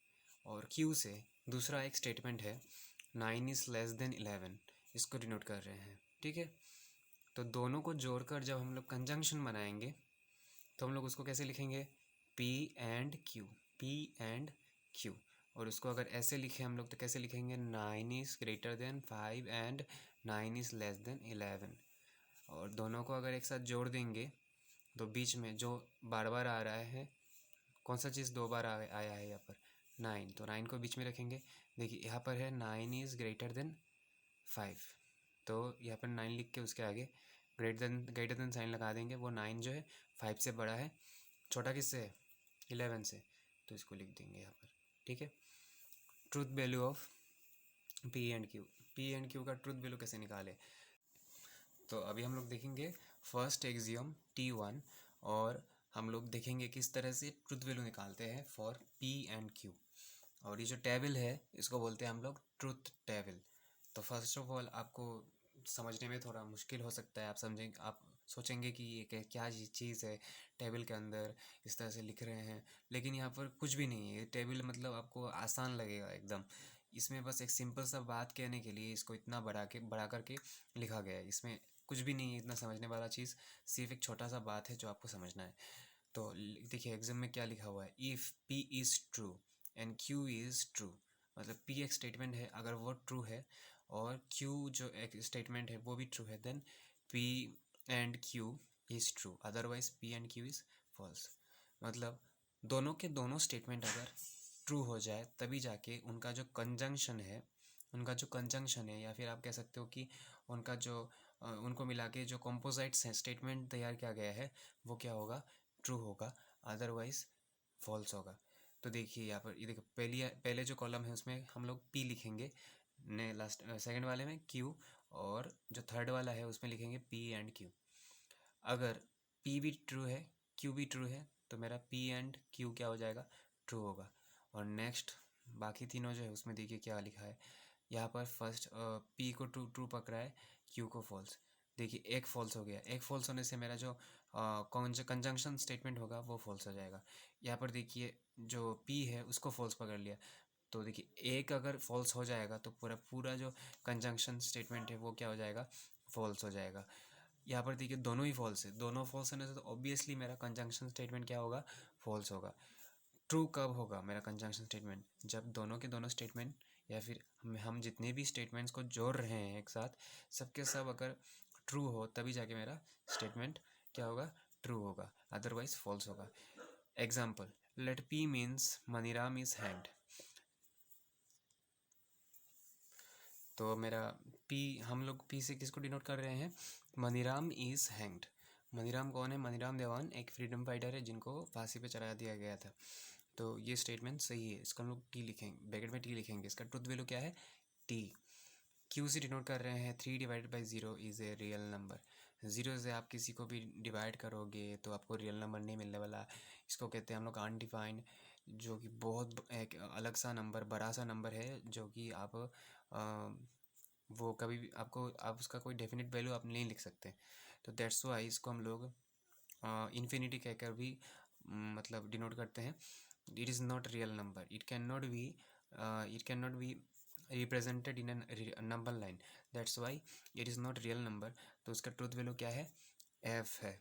[SPEAKER 1] और क्यू से दूसरा एक स्टेटमेंट है 9 इज़ लेस देन 11, इसको डिनोट कर रहे हैं, ठीक है. तो दोनों को जोड़कर जब हम लोग कंजंक्शन बनाएंगे तो हम लोग उसको कैसे लिखेंगे, P and Q, P and Q. और उसको अगर ऐसे लिखें हम लोग तो कैसे लिखेंगे, 9 is greater than 5 and 9 is less then 11. और दोनों को अगर एक साथ जोड़ देंगे तो बीच में जो बार बार आ रहा है, कौन सा चीज़ दो बार आया है यहाँ पर, 9. तो 9 को बीच में रखेंगे. देखिए यहाँ पर है 9 इज़ ग्रेटर देन 5, तो यहाँ पर 9 लिख के उसके आगे ग्रेटर देन साइन लगा देंगे. वो 9 जो है 5 से बड़ा है, छोटा किससे है, 11 से, तो इसको लिख देंगे यहाँ पर, ठीक है. Truth value of P and Q. P and Q का ट्रूथ वैल्यू कैसे निकाले, तो अभी हम लोग देखेंगे फर्स्ट एक्सियम T1, और हम लोग देखेंगे किस तरह से ट्रूथ वैल्यू निकालते हैं फॉर P एंड Q. और ये जो टेबल है इसको बोलते हैं हम लोग ट्रूथ टेबल. तो फर्स्ट ऑफ ऑल आपको समझने में थोड़ा मुश्किल हो सकता है, आप सोचेंगे कि ये क्या चीज़ है टेबल के अंदर इस तरह से लिख रहे हैं, लेकिन यहाँ पर कुछ भी नहीं है. टेबल मतलब आपको आसान लगेगा एकदम. इसमें बस एक सिंपल सा बात कहने के लिए इसको इतना बढ़ा करके लिखा गया है. इसमें कुछ भी नहीं है इतना समझने वाला चीज़, सिर्फ एक छोटा सा बात है जो आपको समझना है. तो देखिए एग्जाम में क्या लिखा हुआ है, if P is true and Q is true. मतलब P एक स्टेटमेंट है, अगर वो ट्रू है और Q जो एक स्टेटमेंट है वो भी ट्रू है, then P and Q is true, otherwise P and Q is false. मतलब दोनों के दोनों स्टेटमेंट अगर ट्रू हो जाए तभी जाके उनका जो कंजंक्शन है, या फिर आप कह सकते हो कि उनका जो उनको मिला के जो कॉम्पोजिट्स हैं, स्टेटमेंट तैयार किया गया है, वो क्या होगा, ट्रू होगा, अदरवाइज फॉल्स होगा. तो देखिए यहाँ पर, ये देखो पहले जो कॉलम है उसमें हम लोग P लिखेंगे, ने लास्ट सेकंड वाले में Q, और जो थर्ड वाला है उसमें लिखेंगे P एंड Q. अगर P भी ट्रू है Q भी ट्रू है तो मेरा P एंड Q क्या हो जाएगा, ट्रू होगा. और नेक्स्ट बाकी तीनों जो है उसमें देखिए क्या लिखा है यहाँ पर. फर्स्ट P को ट्रू पकड़ा है, Q को फॉल्स. देखिए एक फॉल्स हो गया, एक फॉल्स होने से मेरा जो कंजंक्शन स्टेटमेंट होगा वो फॉल्स हो जाएगा. यहाँ पर देखिए जो P है उसको फॉल्स पकड़ लिया, तो देखिए एक अगर फॉल्स हो जाएगा तो पूरा जो कंजंक्शन स्टेटमेंट है वो क्या हो जाएगा, फॉल्स हो जाएगा. यहाँ पर देखिए दोनों ही फॉल्स है, दोनों फॉल्स होने से तो ऑब्वियसली मेरा कंजंक्शन स्टेटमेंट क्या होगा, फॉल्स होगा. ट्रू कब होगा मेरा कंजंक्शन स्टेटमेंट, जब दोनों के दोनों स्टेटमेंट, या फिर हम जितने भी स्टेटमेंट्स को जोड़ रहे हैं एक साथ, सबके सब अगर ट्रू हो तभी जाके मेरा स्टेटमेंट क्या होगा, ट्रू होगा, अदरवाइज फॉल्स होगा. Example, let P means Maniram is hanged. तो मेरा P, हम लोग P से किसको डिनोट कर रहे हैं, मनीराम इज़ हैंग्ड. मनीराम कौन है, मनीराम देवान एक फ्रीडम फाइटर है जिनको फांसी पे चढ़ा दिया गया था. तो ये स्टेटमेंट सही है, इसको हम लोग T लिखेंगे, ब्रैकेट में T लिखेंगे. इसका ट्रुथ वैल्यू क्या है, T. Q से डिनोट कर रहे हैं 3 divided by 0 is a real number. 0 से आप किसी को भी डिवाइड करोगे तो आपको रियल नंबर नहीं मिलने वाला. इसको कहते हैं हम लोग अनडिफाइंड, जो कि बहुत एक अलग सा नंबर, बड़ा सा नंबर है, जो कि आप वो कभी भी आप उसका कोई डेफिनेट वैल्यू आप नहीं लिख सकते. तो दैट्स वाई इसको हम लोग इन्फिनिटी कहकर भी मतलब डिनोट करते हैं. It is not real number, it can not be represented in number line, that's why it is not real number. तो उसका ट्रूथ वैल्यू क्या है, एफ है।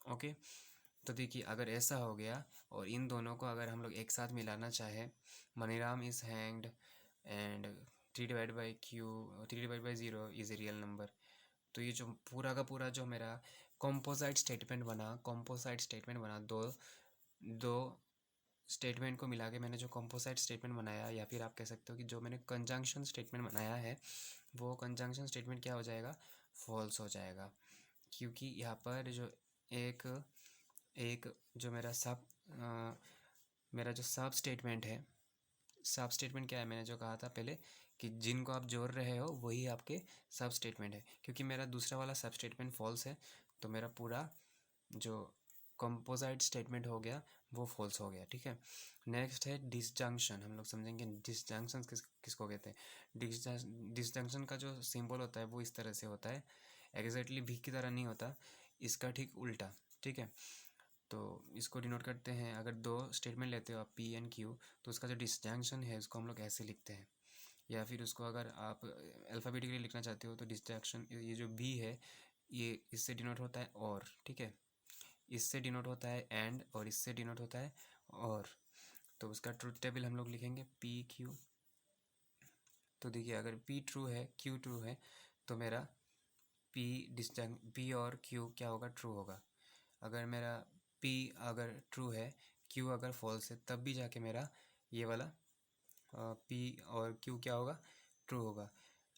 [SPEAKER 1] ओके, तो देखिए अगर ऐसा हो गया और इन दोनों को अगर हम लोग एक साथ मिलाना चाहें, Maniram is hanged and 3/Q 0 is a real number. तो ये जो पूरा का पूरा जो मेरा कॉम्पोजाइट स्टेटमेंट बना, दो स्टेटमेंट को मिला के मैंने जो कॉम्पोजाइट स्टेटमेंट बनाया, या फिर आप कह सकते हो कि जो मैंने कंजंक्शन स्टेटमेंट बनाया है, वो कंजंक्शन स्टेटमेंट क्या हो जाएगा, फॉल्स हो जाएगा। क्योंकि यहाँ पर जो एक एक जो मेरा जो सब स्टेटमेंट है, सब स्टेटमेंट क्या है, मैंने जो कहा था पहले कि जिनको आप जोड़ रहे हो वही आपके सब स्टेटमेंट है। क्योंकि मेरा दूसरा वाला सब स्टेटमेंट फॉल्स है, तो मेरा पूरा जो कंपोजाइट स्टेटमेंट हो गया वो फॉल्स हो गया। ठीक है, नेक्स्ट है डिसजंक्शन। हम लोग समझेंगे डिसजंक्शन किसको कहते हैं। डिसजंक्शन का जो सिंबल होता है वो इस तरह से होता है, एग्जैक्टली भी की तरह नहीं होता, इसका ठीक उल्टा। ठीक है, तो इसको डिनोट करते हैं, अगर दो स्टेटमेंट लेते हो आप पी एंड क्यू, तो उसका जो डिसजंक्शन है उसको हम लोग ऐसे लिखते हैं। या फिर उसको अगर आप अल्फ़ाबेटिकली लिखना चाहते हो तो डिसजंक्शन, ये जो बी है ये इससे डिनोट होता है और, ठीक है, इससे डिनोट होता है एंड, और इससे डिनोट होता है और। तो उसका ट्रूथ टेबल हम लोग लिखेंगे पी क्यू। तो देखिए अगर पी ट्रू है, क्यू ट्रू है, तो मेरा पी और क्यू क्या होगा, ट्रू होगा। अगर मेरा पी अगर ट्रू है, क्यू अगर फॉल्स है, तब भी जाके मेरा ये वाला पी और क्यू क्या होगा, ट्रू होगा।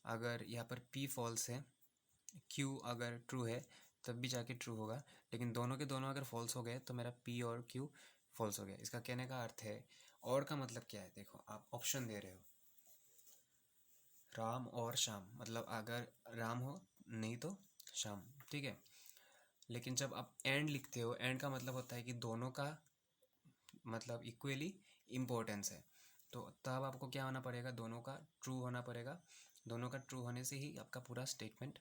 [SPEAKER 1] अगर यहाँ पर पी फॉल्स है, क्यू अगर ट्रू है, तब भी जाके ट्रू होगा। लेकिन दोनों के दोनों अगर फॉल्स हो गए तो मेरा पी और क्यू फॉल्स हो गया। इसका कहने का अर्थ है, और का मतलब क्या है, देखो आप ऑप्शन दे रहे हो, राम और श्याम, मतलब अगर राम हो नहीं तो श्याम। ठीक है, लेकिन जब आप एंड लिखते हो, एंड का मतलब होता है कि दोनों का मतलब इक्वली इम्पोर्टेंस है, तो तब आपको क्या होना पड़ेगा, दोनों का ट्रू होना पड़ेगा। दोनों का ट्रू होने से ही आपका पूरा स्टेटमेंट,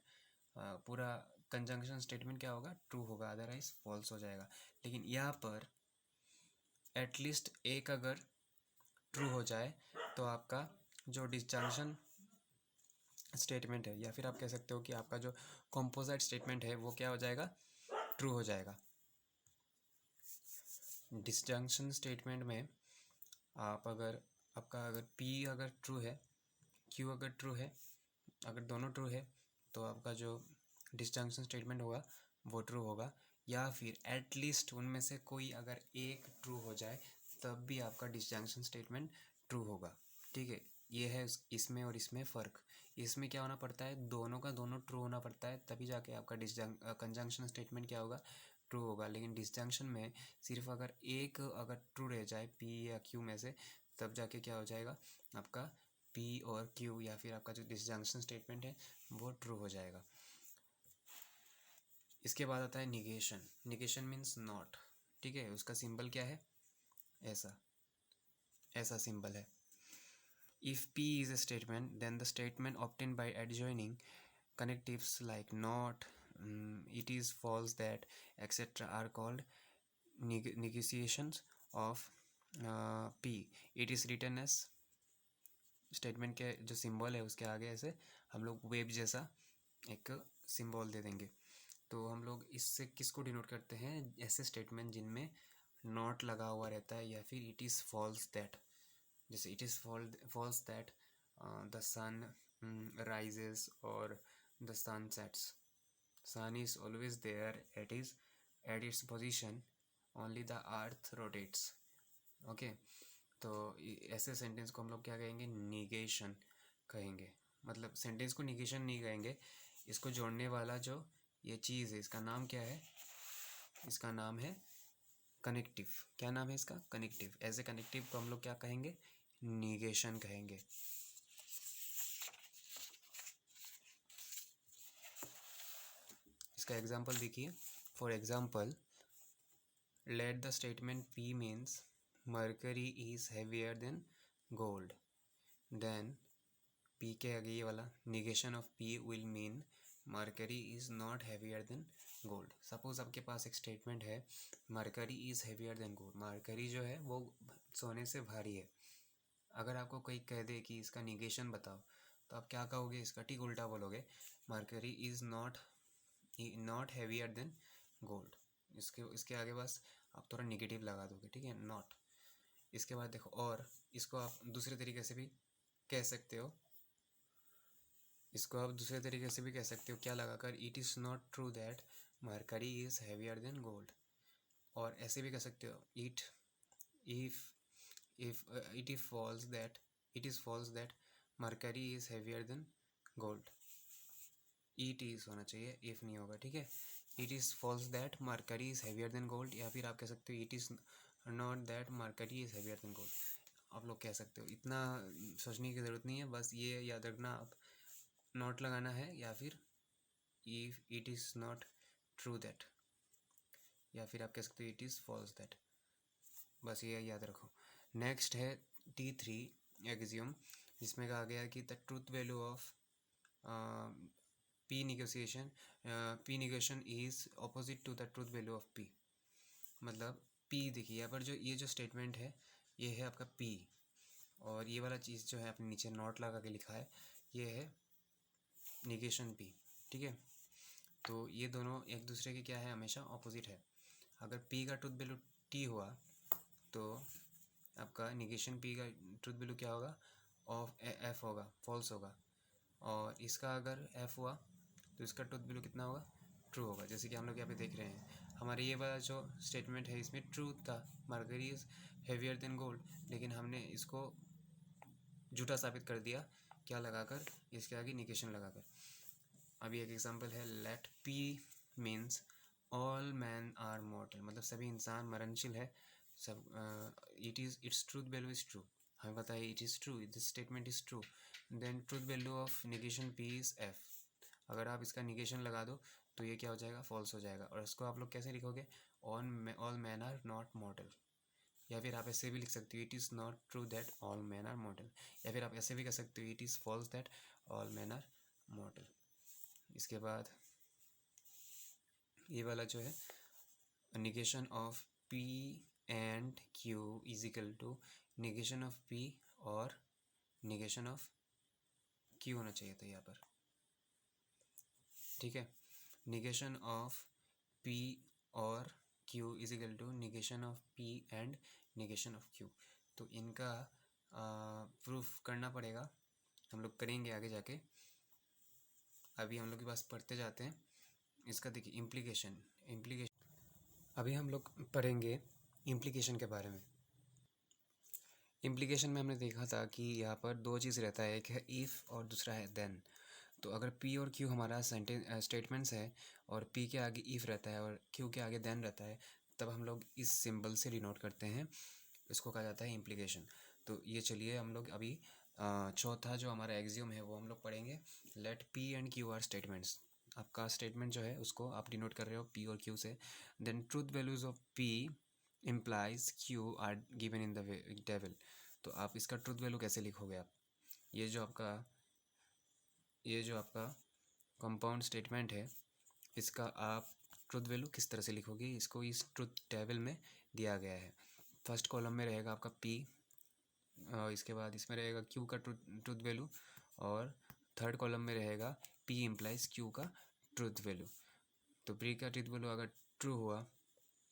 [SPEAKER 1] पूरा कंजंक्शन स्टेटमेंट क्या होगा, ट्रू होगा, अदरवाइज फॉल्स हो जाएगा। लेकिन यहाँ पर एटलीस्ट एक अगर ट्रू हो जाए तो आपका जो डिसजंक्शन स्टेटमेंट है, या फिर आप कह सकते हो कि आपका जो कॉम्पोजाइट स्टेटमेंट है वो क्या हो जाएगा, ट्रू हो जाएगा। डिसजंक्शन स्टेटमेंट में आप अगर आपका अगर पी अगर ट्रू है, क्यू अगर ट्रू है, अगर दोनों ट्रू है, तो आपका जो डिसजंक्शन स्टेटमेंट होगा वो ट्रू होगा। या फिर एटलीस्ट उनमें से कोई अगर एक ट्रू हो जाए, तब भी आपका डिसजंक्शन स्टेटमेंट ट्रू होगा। ठीक है, ये है इसमें और इसमें फ़र्क। इसमें क्या होना पड़ता है, दोनों का दोनों ट्रू होना पड़ता है, तभी जाके आपका कंजंक्शन स्टेटमेंट क्या होगा, ट्रू होगा। लेकिन डिसजंक्शन में सिर्फ अगर एक अगर ट्रू रह जाए पी या क्यू में से, तब जाके क्या हो जाएगा, आपका पी और क्यू या फिर आपका जो डिसजंक्शन स्टेटमेंट है वो ट्रू हो जाएगा। इसके बाद आता है निगेशन। Negation means not. ठीक है, उसका सिंबल क्या है, ऐसा ऐसा सिंबल है। If P is a statement, then the statement obtained by adjoining connectives like not, it is false that, etc. are called negotiations of P. It is written as, statement के जो सिंबल है उसके आगे ऐसे हम लोग वेब जैसा एक सिंबल दे देंगे। तो हम लोग इससे किसको डिनोट करते हैं, ऐसे स्टेटमेंट जिनमें नॉट लगा हुआ रहता है, या फिर इट इज़ फॉल्स दैट। जैसे it is false that the sun rises और the sun sets, sun is always there at its position, only the earth rotates. Okay, तो ऐसे सेंटेंस को हम लोग क्या कहेंगे, निगेशन कहेंगे। मतलब सेंटेंस को निगेशन नहीं कहेंगे, इसको जोड़ने वाला जो ये चीज़ है इसका नाम क्या है, इसका नाम है कनेक्टिव। क्या नाम है इसका, कनेक्टिव। ऐसे कनेक्टिव को हम लोग क्या कहेंगे, निगेशन कहेंगे। इसका एग्जाम्पल देखिए, for example let the statement P means mercury is heavier than gold, then P के आगे ये वाला negation of P will mean mercury is not heavier than gold. Suppose आपके पास एक स्टेटमेंट है mercury is heavier than gold, mercury जो है वो सोने से भारी है, अगर आपको कोई कह दे कि इसका निगेशन बताओ, तो आप क्या कहोगे? इसका ठीक उल्टा बोलोगे, mercury is not heavier than gold. इसके आगे बस आप थोड़ा निगेटिव लगा दोगे, ठीक है, नॉट। इसके बाद देखो, और इसको आप दूसरे तरीके से भी कह सकते हो, क्या लगाकर, it is not true that mercury is heavier than gold. और ऐसे भी कह सकते हो, it is false that mercury is heavier than gold. It is होना चाहिए, इफ़ नहीं होगा, ठीक है। It is false that mercury is heavier than gold, या फिर आप कह सकते हो it is not that mercury is heavier than gold. आप लोग कह सकते हो, इतना सोचने की ज़रूरत नहीं है, बस ये याद रखना, आप नॉट लगाना है, या फिर if it is not true that, या फिर आप कह सकते हो इट इज़ फॉल्स दैट, बस ये याद रखो। नेक्स्ट है T3 एक्सियम, जिसमें कहा गया कि the truth value of P negation is opposite to the truth value of P. मतलब पी, देखिए यहाँ पर ये जो स्टेटमेंट है, ये है आपका पी, और ये वाला चीज़ जो है आपने नीचे नॉट लगा के लिखा है, ये है निगेशन पी, ठीक है। तो ये दोनों एक दूसरे के क्या है, हमेशा ऑपोजिट है। अगर पी का ट्रूथ वैल्यू टी हुआ, तो आपका निगेशन पी का ट्रूथ वैल्यू क्या होगा, ऑफ एफ होगा, फॉल्स होगा। और इसका अगर एफ हुआ, तो इसका ट्रूथ वैल्यू कितना होगा, ट्रू होगा। जैसे कि हम लोग यहाँ पे देख रहे हैं, हमारे ये वाला जो स्टेटमेंट है, इसमें ट्रूथ था, mercury is heavier than gold, लेकिन हमने इसको झूठा साबित कर दिया, क्या लगाकर, इसके आगे निगेशन लगाकर। अभी एक एग्जांपल है, let P means all man are mortal, मतलब सभी इंसान मरणशील है, सब। Its truth value is true, हमें पता है it is true, this statement is true, then truth value of negation P is F. अगर आप इसका निगेशन लगा दो, तो ये क्या हो जाएगा, फॉल्स हो जाएगा। और इसको आप लोग कैसे लिखोगे, all man are not mortal, या फिर आप ऐसे भी लिख सकते हो, it is not true that all man are mortal, या फिर आप ऐसे भी कह सकते हो, it is false that all man are mortal. इसके बाद ये वाला जो है, negation of P and Q is equal to negation of P और निगेशन ऑफ क्यू होना चाहिए था यहाँ पर, ठीक है। निगेशन ऑफ पी और Q is equal to negation of P and negation of Q. तो इनका प्रूफ करना पड़ेगा, हम लोग करेंगे आगे जाके। अभी हम लोग के पास पढ़ते जाते हैं। इसका देखिए इम्प्लीकेशन अभी हम लोग पढ़ेंगे इम्प्लीकेशन के बारे में। इम्प्लीकेशन में हमने देखा था कि यहाँ पर दो चीज़ रहता है, एक है इफ़ और दूसरा है देन। तो अगर पी और क्यू हमारा स्टेटमेंट्स है, और पी के आगे इफ़ रहता है और क्यू के आगे देन रहता है, तब हम लोग इस सिंबल से डिनोट करते हैं, इसको कहा जाता है इम्प्लीकेशन। तो ये चलिए हम लोग अभी चौथा जो हमारा एक्सियम है वो हम लोग पढ़ेंगे। Let P and Q are statements. आपका स्टेटमेंट जो है उसको आप डिनोट कर रहे हो पी और क्यू से। Then truth values of P implies Q are given in the table. तो आप इसका ट्रूथ वैल्यू कैसे लिखोगे आप, ये जो आपका कंपाउंड स्टेटमेंट है, इसका आप ट्रूथ वैल्यू किस तरह से लिखोगे, इसको इस ट्रूथ टेबल में दिया गया है। फर्स्ट कॉलम में रहेगा आपका पी, इसके बाद इसमें रहेगा क्यू का ट्रूथ वैल्यू, और थर्ड कॉलम में रहेगा पी इम्प्लाइज क्यू का ट्रूथ वैल्यू। तो पी का ट्रूथ वैल्यू अगर ट्रू हुआ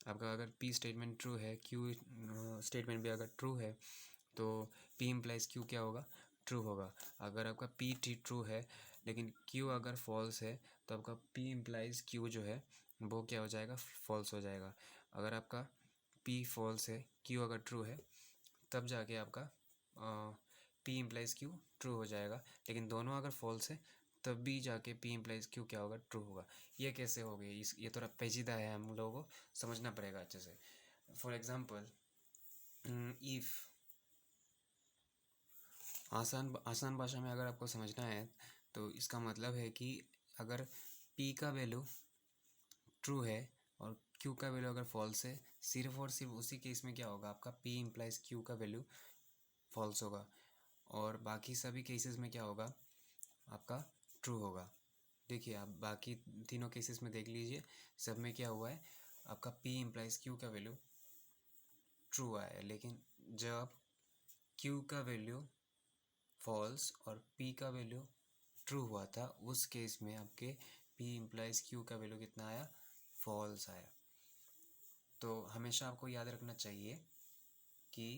[SPEAKER 1] आपका, अगर पी स्टेटमेंट ट्रू है, क्यू स्टेटमेंट भी अगर ट्रू है, तो पी इम्प्लाइज क्यू क्या होगा, ट्रू होगा। अगर आपका पी ट्रू है लेकिन क्यू अगर फॉल्स है, तो आपका पी इम्प्लाइज क्यू जो है वो क्या हो जाएगा, फॉल्स हो जाएगा। अगर आपका पी फॉल्स है, क्यू अगर ट्रू है, तब जाके आपका पी इम्प्लाइज क्यू ट्रू हो जाएगा। लेकिन दोनों अगर फॉल्स है, तब भी जाके पी इम्प्लाइज क्यू क्या होगा, ट्रू होगा। ये कैसे हो गई, ये थोड़ा पेचीदा है, हम लोगों को समझना पड़ेगा अच्छे से। फॉर एग्जाम्पल, इफ़ आसान भाषा में अगर आपको समझना है, तो इसका मतलब है कि अगर P का वैल्यू ट्रू है और Q का वैल्यू अगर फॉल्स है, सिर्फ और सिर्फ उसी केस में क्या होगा, आपका P इम्प्लाइज Q का वैल्यू फॉल्स होगा, और बाकी सभी केसेस में क्या होगा, आपका ट्रू होगा। देखिए आप बाकी तीनों केसेस में देख लीजिए, सब में क्या हुआ है, आपका P इम्प्लाइज Q का वैल्यू ट्रू आया है। लेकिन जब Q का वैल्यू फॉल्स और P का वैल्यू ट्रू हुआ था, उस केस में आपके P इम्प्लाइज Q का वैल्यू कितना आया, फॉल्स आया। तो हमेशा आपको याद रखना चाहिए कि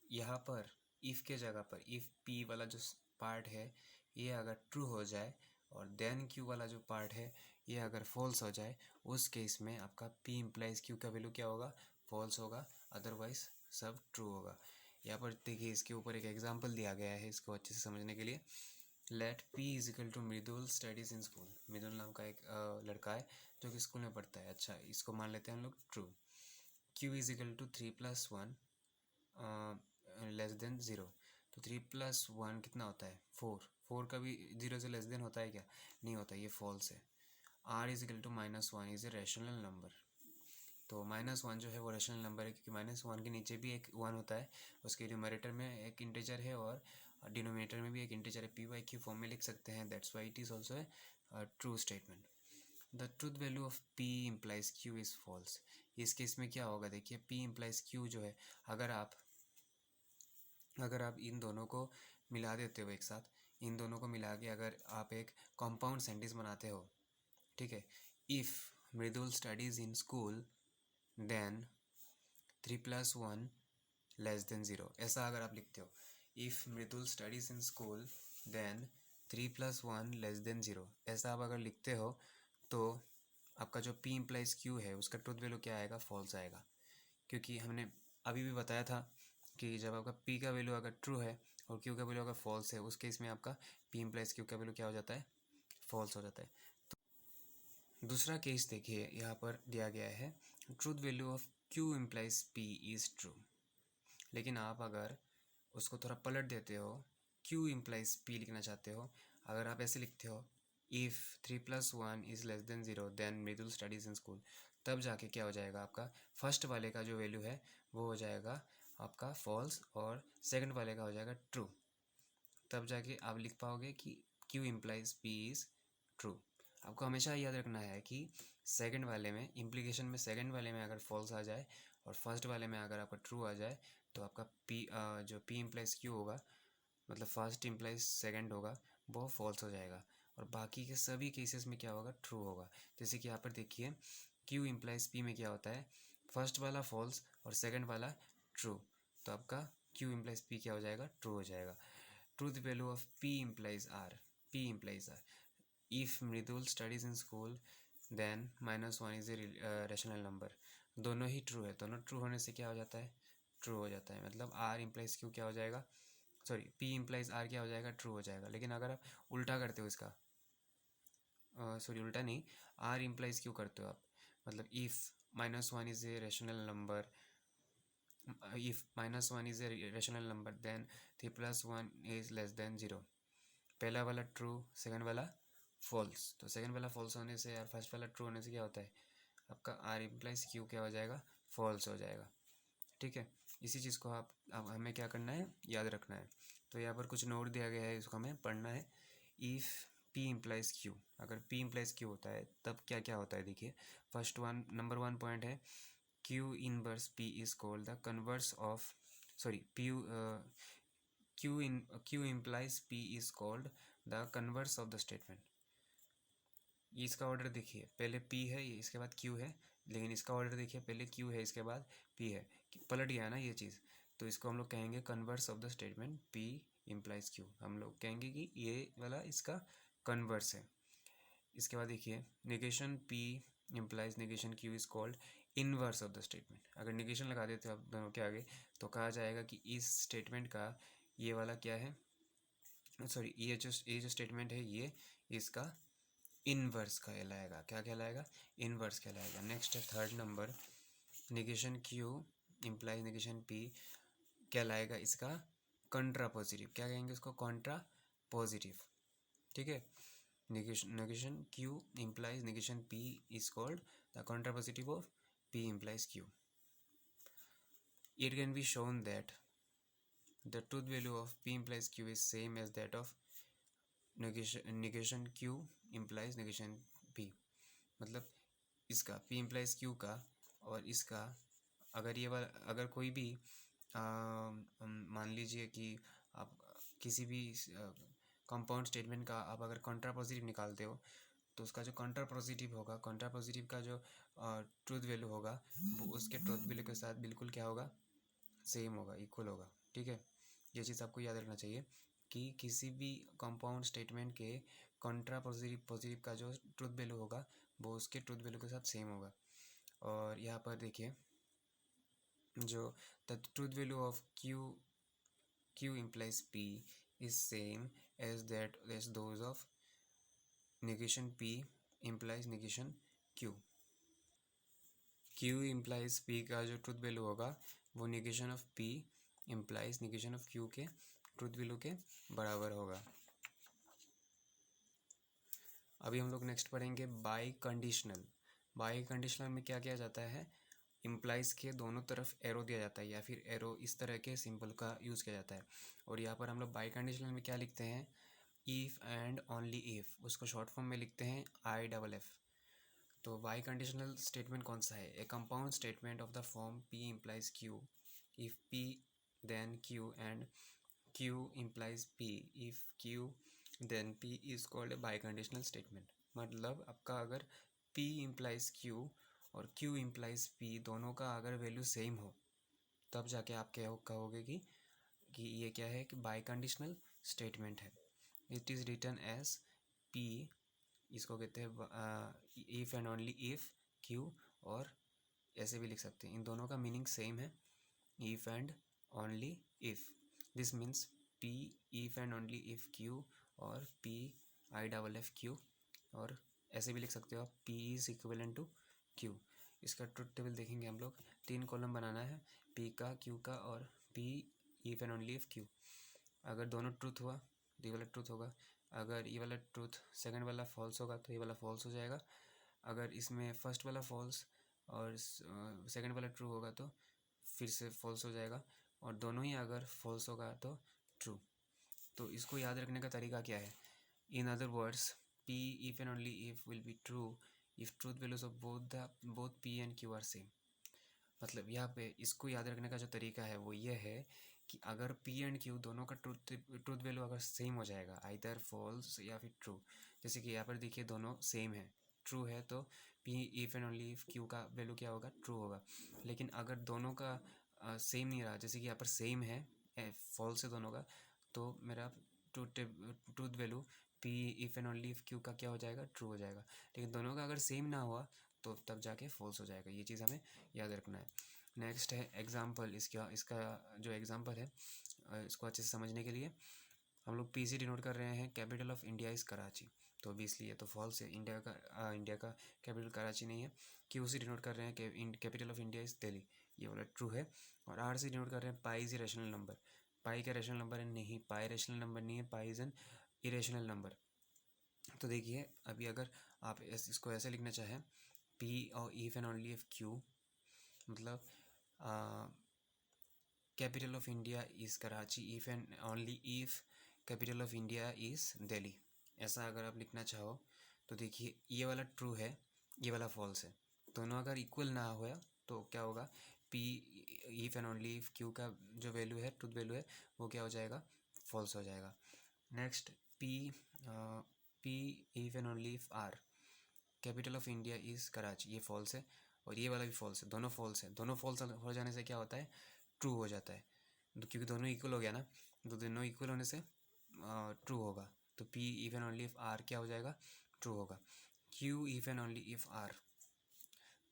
[SPEAKER 1] यहाँ पर इफ़ के जगह पर इफ़ P वाला जो पार्ट है ये अगर ट्रू हो जाए और देन Q वाला जो पार्ट है ये अगर फॉल्स हो जाए, उस केस में आपका P इम्प्लाइज Q का वैल्यू क्या होगा, फॉल्स होगा, अदरवाइज सब ट्रू होगा। यहाँ पर देखिए इसके ऊपर एक एग्जांपल दिया गया है इसको अच्छे से समझने के लिए। Let P is equal to Mridul studies in school. Mridul नाम का एक लड़का है जो कि स्कूल में पढ़ता है। अच्छा, इसको मान लेते हैं हम लोग true. Q is equal to 3+1 less than zero. तो 3+1 कितना होता है, 4। 4 का भी 0 से लेस देन होता है क्या, नहीं होता, ये फॉल्स है। R is equal to -1 is a rational number. तो -1 जो है वो रैशनल नंबर है, क्योंकि -1 के नीचे भी एक 1 होता है, उसके न्यूमरेटर में एक इंटीजर है और डिनोमिनेटर में भी एक इंटीजर है। PY फॉर्म में लिख सकते हैं, that's why it is also a true statement. The truth value of P implies Q is false. इस केस में क्या होगा, देखिए P इम्प्लाइज Q जो है, अगर आप इन दोनों को मिला देते हो एक साथ, इन दोनों को मिला के अगर आप एक कॉम्पाउंड सेंटेंस बनाते हो, ठीक है, if Mridul studies in school then 3+1 less than zero, ऐसा अगर आप लिखते हो, if Mridul studies in school then 3+1 less than zero, ऐसा आप अगर लिखते हो तो आपका जो P इम्प्लाइज Q है उसका ट्रूथ वैल्यू क्या आएगा, फॉल्स आएगा। क्योंकि हमने अभी भी बताया था कि जब आपका P का वैल्यू अगर ट्रू है और Q का वैल्यू अगर फॉल्स है, उस केस में आपका P इम्प्लाइज Q का वैल्यू क्या हो जाता है, फॉल्स हो जाता है। तो दूसरा केस देखिए, यहाँ पर दिया गया है truth value of Q implies P is true. लेकिन आप अगर उसको थोड़ा पलट देते हो, Q इम्प्लाइज P लिखना चाहते हो, अगर आप ऐसे लिखते हो if 3+1 is less than zero then Mridul studies in school, तब जाके क्या हो जाएगा, आपका फर्स्ट वाले का जो वैल्यू है वो हो जाएगा आपका फॉल्स और सेकंड वाले का हो जाएगा ट्रू। तब जाके आप लिख पाओगे कि Q implies P is true. आपको हमेशा याद रखना है कि सेकंड वाले में, इम्प्लीकेशन में सेकंड वाले में अगर फॉल्स आ जाए और फर्स्ट वाले में अगर आपका ट्रू आ जाए, तो आपका जो P इम्प्लाइज Q होगा, मतलब फर्स्ट इम्प्लाइज सेकंड होगा, वो फॉल्स हो जाएगा और बाकी के सभी केसेस में क्या होगा, ट्रू होगा। जैसे कि यहाँ पर देखिए Q इम्प्लाइज P में क्या होता है, फर्स्ट वाला फॉल्स और सेकंड वाला ट्रू, तो आपका Q इम्प्लाइज P क्या हो जाएगा, ट्रू हो जाएगा। Truth value of P implies R, P implies R, if Mridul studies in school then -1 is a rational number. दोनों ही ट्रू है, दोनों ट्रू होने से क्या हो जाता है, ट्रू हो जाता है। मतलब R इम्प्लाइज Q क्या हो जाएगा, सॉरी P इम्प्लाइज R क्या हो जाएगा, ट्रू हो जाएगा। लेकिन अगर आप उल्टा करते हो इसका, सॉरी उल्टा नहीं, R इम्प्लाइज Q करते हो आप, मतलब if -1 is a rational number, if -1 is a rational number then 3+1 is less than zero. पहला वाला ट्रू, सेकंड वाला फॉल्स, तो सेकंड वाला फॉल्स होने से और फर्स्ट वाला ट्रू होने से क्या होता है, आपका R इम्प्लाइज Q क्या हो जाएगा, फॉल्स हो जाएगा। ठीक है, इसी चीज़ को आप अब हमें क्या करना है, याद रखना है। तो यहाँ पर कुछ नोट दिया गया है, इसको हमें पढ़ना है। इफ़ P इम्प्लाइज Q, अगर P इम्प्लाइज Q होता है तब क्या क्या होता है, देखिए फर्स्ट वन, नंबर 1 पॉइंट है Q inverse P is called the converse of, sorry Q implies P is called the converse of the statement. इसका ऑर्डर देखिए, पहले P है, इसके बाद Q है, लेकिन इसका ऑर्डर देखिए, पहले Q है, इसके बाद P है, पलट गया ना ये चीज़। तो इसको हम लोग कहेंगे converse of the statement P implies Q, हम लोग कहेंगे कि ये वाला इसका कन्वर्स है। इसके बाद देखिए negation P implies negation Q is called inverse of the statement. अगर नेगेशन लगा देते हो आप दोनों के आगे, तो कहा जाएगा कि इस स्टेटमेंट का ये वाला क्या है, सॉरी ये जो स्टेटमेंट है ये इसका इनवर्स कहलाएगा। क्या कहलाएगा, इनवर्स कहलाएगा। नेक्स्ट है third number, negation Q implies negation P कहलाएगा इसका कंट्रा पॉजिटिव। क्या कहेंगे उसको, कंट्रा पॉजिटिव। ठीक है, negation Q implies negation P is called the contrapositive of P implies Q. It can be shown that the truth value of P implies Q is same as that of negation Q implies negation P। मतलब इसका P implies Q का और इसका, अगर ये वाला, अगर कोई भी मान लीजिए कि आप किसी भी कंपाउंड स्टेटमेंट का आप अगर कॉन्ट्रा पॉजिटिव निकालते हो तो उसका जो कॉन्ट्रा पॉजिटिव होगा, कॉन्ट्रा पॉजिटिव का जो ट्रूथ वैल्यू होगा वो उसके ट्रूथ वैल्यू के साथ बिल्कुल क्या होगा, सेम होगा, इक्वल होगा। ठीक है, ये चीज़ आपको याद रखना चाहिए कि किसी भी कंपाउंड स्टेटमेंट के कॉन्ट्रा पॉजिटिव का जो ट्रूथ वैल्यू होगा वो उसके ट्रूथ वैल्यू के साथ सेम होगा। और यहाँ पर देखिए जो the truth value of Q implies P is same as those of negation P implies negation Q। Q implies P का जो ट्रूथ वैल्यू होगा वो negation of P implies negation of Q के ट्रूथ वैल्यू के बराबर होगा। अभी हम लोग नेक्स्ट पढ़ेंगे बाई कंडीशनल। बाई कंडीशनल में क्या किया जाता है, इम्प्लाइज के दोनों तरफ एरो दिया जाता है या फिर एरो इस तरह के सिंबल का यूज़ किया जाता है। और यहाँ पर हम लोग बाई कंडीशनल में क्या लिखते हैं, इफ़ एंड ओनली इफ़, उसको शॉर्ट फॉर्म में लिखते हैं IFF। तो बाई कंडीशनल स्टेटमेंट कौन सा है, ए compound statement of the form P implies Q if P then Q and Q implies P if Q then P is called a biconditional statement। मतलब आपका अगर P implies Q और Q implies P दोनों का अगर वैल्यू सेम हो तब जाके आप क्या कहोगे कि ये क्या है, कि बाइकंडीशनल स्टेटमेंट है। It is written as P, इसको कहते हैं if and only if Q, और ऐसे भी लिख सकते हैं, इन दोनों का मीनिंग सेम है, if and only if. This means P if and only if Q और P IFF Q, और ऐसे भी लिख सकते हो आप P is equivalent to Q। इसका ट्रुथ टेबल देखेंगे हम लोग, 3 कॉलम बनाना है, P का, Q का और P if and only if Q। अगर दोनों ट्रूथ हुआ तो ये वाला ट्रूथ होगा, अगर ये वाला ट्रूथ सेकंड वाला फॉल्स होगा तो ये वाला फॉल्स हो जाएगा, अगर इसमें फर्स्ट वाला फॉल्स और सेकंड वाला ट्रू होगा तो फिर से फॉल्स हो जाएगा, और दोनों ही अगर फॉल्स होगा तो ट्रू। तो इसको याद रखने का तरीका क्या है, in other words P if and only if will be true if truth values of both P and Q are same. मतलब यहाँ पे इसको याद रखने का जो तरीका है वो ये है कि अगर P एंड Q दोनों का ट्रूथ वैल्यू अगर सेम हो जाएगा, आइदर फॉल्स या फिर ट्रू, जैसे कि यहाँ पर देखिए दोनों सेम है, ट्रू है, तो P if and only if Q का वैल्यू क्या होगा, ट्रू होगा। लेकिन अगर दोनों का सेम नहीं रहा, जैसे कि यहाँ पर सेम है, फॉल्स है दोनों का, तो मेरा truth value P if and only if Q का क्या हो जाएगा, ट्रू हो जाएगा। लेकिन दोनों का अगर सेम ना हुआ तो तब जाके फॉल्स हो जाएगा, ये चीज़ हमें याद रखना है। नेक्स्ट है एग्जाम्पल। इसका जो एग्जाम्पल है इसको अच्छे से समझने के लिए हम लोग PC डिनोट कर रहे हैं, capital of India is Karachi, तो ऑब्वियसली ये तो फॉल्स है, इंडिया का कैपिटल कराची नहीं है। QC डिनोट कर रहे हैं capital of India is Delhi, ये वाला ट्रू है। और RC डिनोट कर रहे हैं पाई इज़ रेशनल नंबर, पाई का रेशनल नंबर है, नहीं, पाई रेशनल नंबर नहीं है, पाई इज़ एन इरेशनल नंबर। तो देखिए अभी अगर आप इसको ऐसे लिखना चाहें, P और if and only if Q, मतलब capital of India is Karachi if and only if capital of India is Delhi, ऐसा अगर आप लिखना चाहो तो देखिए ये वाला ट्रू है, ये वाला फॉल्स है, दोनों अगर इक्वल ना हुआ तो क्या होगा, P if and only if Q का जो वैल्यू है, ट्रूथ वैल्यू है, वो क्या हो जाएगा, फॉल्स हो जाएगा। Next P if and only if R capital of India is Karachi, ये फॉल्स है, और ये वाला भी फॉल्स है, दोनों फॉल्स है। दोनों फॉल्स हो जाने से क्या होता है, ट्रू हो जाता है, क्योंकि दोनों इक्वल हो गया ना, तो दोनों इक्वल होने से ट्रू होगा, तो P if and only if R क्या हो जाएगा, ट्रू होगा। Q if and only if R,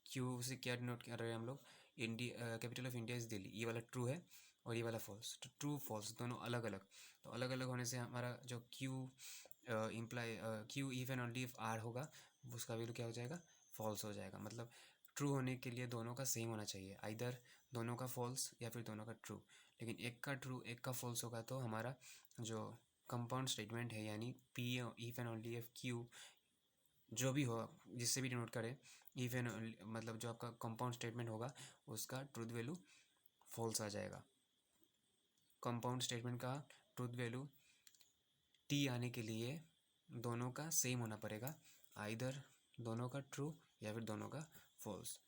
[SPEAKER 1] Q से क्या डिनोट कर रहे हैं हम लोग, India, capital of India is Delhi, ये वाला ट्रू है और ये वाला फॉल्स, तो ट्रू फॉल्स दोनों अलग अलग, तो अलग अलग होने से हमारा जो Q if and only if R होगा उसका वैल्यू क्या हो जाएगा, फॉल्स हो जाएगा। मतलब ट्रू होने के लिए दोनों का सेम होना चाहिए, आइदर दोनों का फॉल्स या फिर दोनों का ट्रू, लेकिन एक का ट्रू एक का फॉल्स होगा तो हमारा जो कंपाउंड स्टेटमेंट है यानी P if and only if Q जो भी हो, जिससे भी डिनोट करें, इफ़ एंड मतलब जो आपका कंपाउंड स्टेटमेंट होगा उसका ट्रूथ वैल्यू फॉल्स आ जाएगा। कंपाउंड स्टेटमेंट का ट्रूथ वैल्यू T आने के लिए दोनों का सेम होना पड़ेगा, आइदर दोनों का ट्रू या फिर दोनों का फॉल्स।